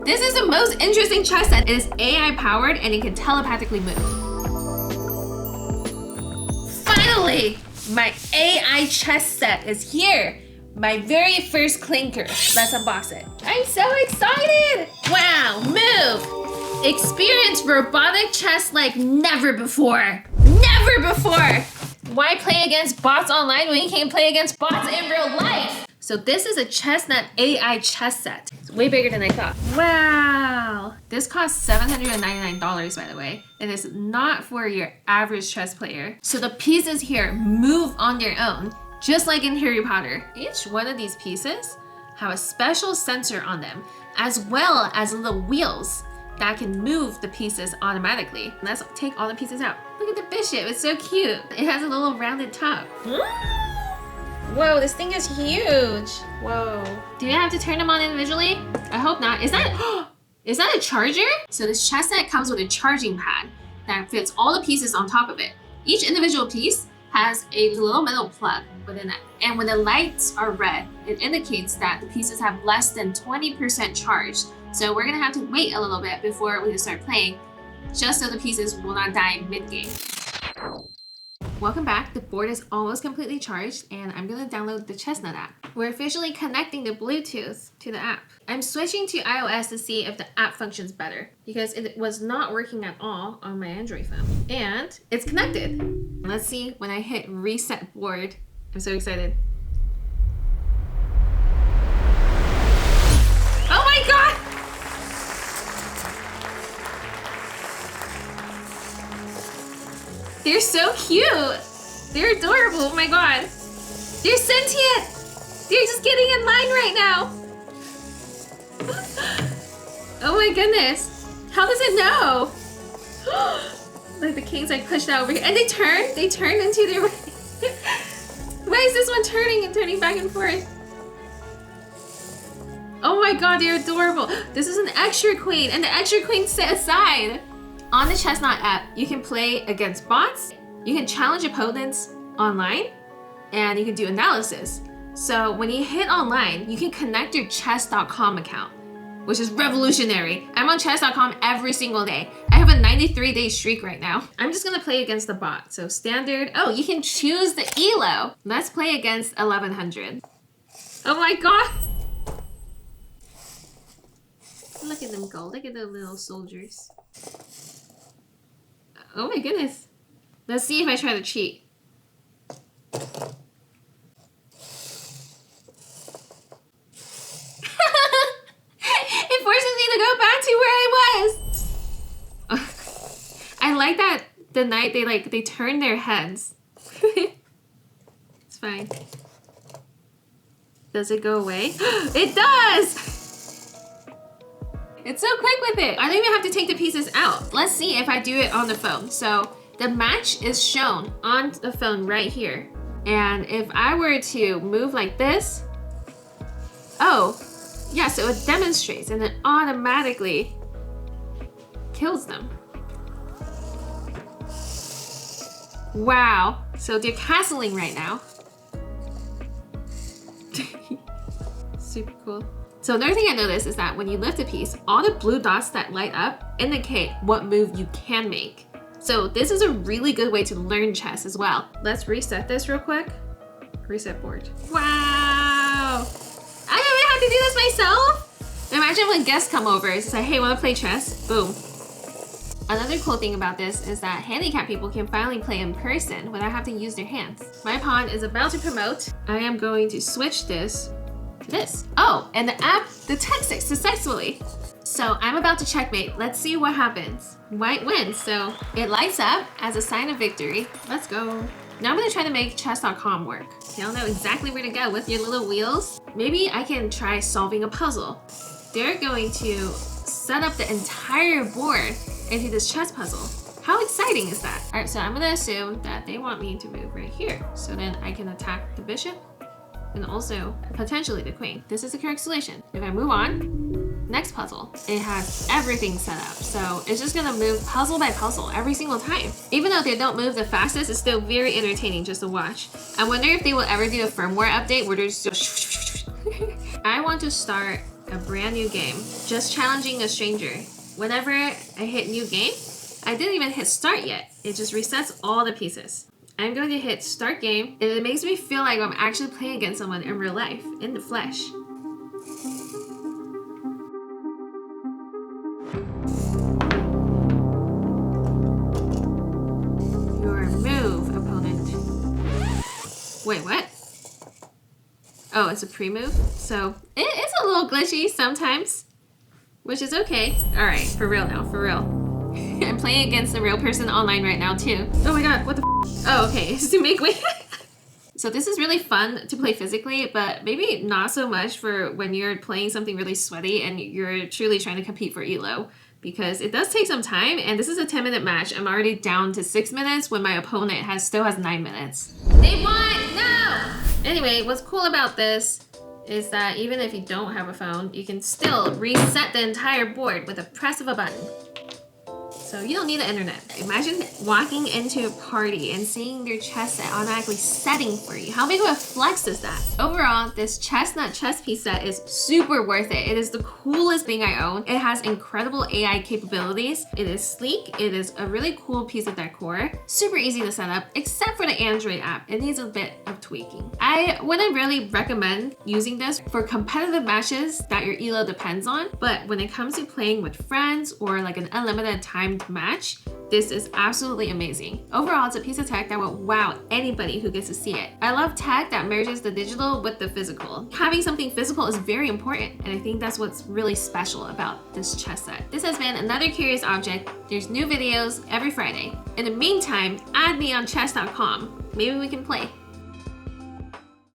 This is the most interesting chess set. It is AI powered and it can telepathically move. Finally, my AI chess set is here. My very first clanker. Let's unbox it. I'm so excited. Wow, move. Experience robotic chess like never before. Never before. Why play against bots online when you can't play against bots in real life? So this is a Chessnut AI chess set. It's way bigger than I thought. Wow. This costs $799, by the way. It is not for your average chess player. So the pieces here move on their own, just like in Harry Potter. Each one of these pieces have a special sensor on them, as well as little wheels that can move the pieces automatically. Let's take all the pieces out. Look at the bishop, it's so cute. It has a little rounded top. Whoa, this thing is huge. Whoa. Do you have to turn them on individually? I hope not. Is that a charger? So this chess set comes with a charging pad that fits all the pieces on top of it. Each individual piece has a little metal plug within it. And when the lights are red, it indicates that the pieces have less than 20% charged. So we're gonna have to wait a little bit before we can start playing, just so the pieces will not die mid-game. Welcome back. The board is almost completely charged and I'm gonna download the Chessnut app. We're officially connecting the Bluetooth to the app. I'm switching to iOS to see if the app functions better because it was not working at all on my Android phone. And it's connected. Let's see when I hit reset board. I'm so excited. Oh my God! They're so cute. They're adorable. Oh my God. They're sentient. They're just getting in line right now. Oh my goodness. How does it know? Like the king's like pushed out over here. And they turn into their... Why is this one turning and turning back and forth? Oh my God, they're adorable. This is an extra queen and the extra queen set aside. On the Chessnut app, you can play against bots, you can challenge opponents online, and you can do analysis. So when you hit online, you can connect your chess.com account, which is revolutionary. I'm on chess.com every single day. I have a 93-day streak right now. I'm just gonna play against the bot. So standard, oh, you can choose the ELO. Let's play against 1100. Oh my God. Look at them go, look at the little soldiers. Oh my goodness. Let's see if I try to cheat. It forces me to go back to where I was. I like that the knight, they turn their heads. It's fine. Does it go away? It does! It's so quick with it. I don't even have to take the pieces out. Let's see if I do it on the phone. So the match is shown on the phone right here. And if I were to move like this, oh, yeah, so it demonstrates and it automatically kills them. Wow, so they're castling right now. Super cool. So another thing I noticed is that when you lift a piece, all the blue dots that light up indicate what move you can make. So this is a really good way to learn chess as well. Let's reset this real quick. Reset board. Wow! I don't even have to do this myself. Imagine when guests come over and say, hey, wanna play chess? Boom. Another cool thing about this is that handicapped people can finally play in person without having to use their hands. My pawn is about to promote. I am going to switch this. Oh, and the app detects it successfully. So I'm about to checkmate. Let's see what happens. White wins, so it lights up as a sign of victory. Let's go. Now I'm gonna try to make chess.com work. You don't know exactly where to go with your little wheels. Maybe I can try solving a puzzle. They're going to set up the entire board into this chess puzzle. How exciting is that? All right, so I'm gonna assume that they want me to move right here. So then I can attack the bishop and also potentially the queen. This is the correct solution. If I move on, next puzzle, it has everything set up. So it's just gonna move puzzle by puzzle every single time. Even though they don't move the fastest, it's still very entertaining just to watch. I wonder if they will ever do a firmware update where there's just I want to start a brand new game. Just challenging a stranger. Whenever I hit new game, I didn't even hit start yet. It just resets all the pieces. I'm going to hit start game, and it makes me feel like I'm actually playing against someone in real life, in the flesh. Your move, opponent. Wait, what? Oh, it's a pre-move? So, it is a little glitchy sometimes, which is okay. All right, for real now, for real. I'm playing against a real person online right now too. Oh my god, what the f? Oh, okay, it's to make way. So this is really fun to play physically, but maybe not so much for when you're playing something really sweaty and you're truly trying to compete for elo, because it does take some time, and this is a 10-minute match. I'm already down to 6 minutes when my opponent still has 9 minutes. They won! No! Anyway, what's cool about this is that even if you don't have a phone, you can still reset the entire board with a press of a button. So you don't need the internet. Imagine walking into a party and seeing your chess set automatically setting for you. How big of a flex is that? Overall, this Chessnut chess piece set is super worth it. It is the coolest thing I own. It has incredible AI capabilities. It is sleek. It is a really cool piece of decor. Super easy to set up, except for the Android app. It needs a bit of tweaking. I wouldn't really recommend using this for competitive matches that your elo depends on, but when it comes to playing with friends or like an unlimited timed match, this is absolutely amazing. Overall, it's a piece of tech that will wow anybody who gets to see it. I love tech that merges the digital with the physical. Having something physical is very important, and I think that's what's really special about this chess set. This has been another Curious Object. There's new videos every Friday. In the meantime, add me on chess.com. Maybe we can play.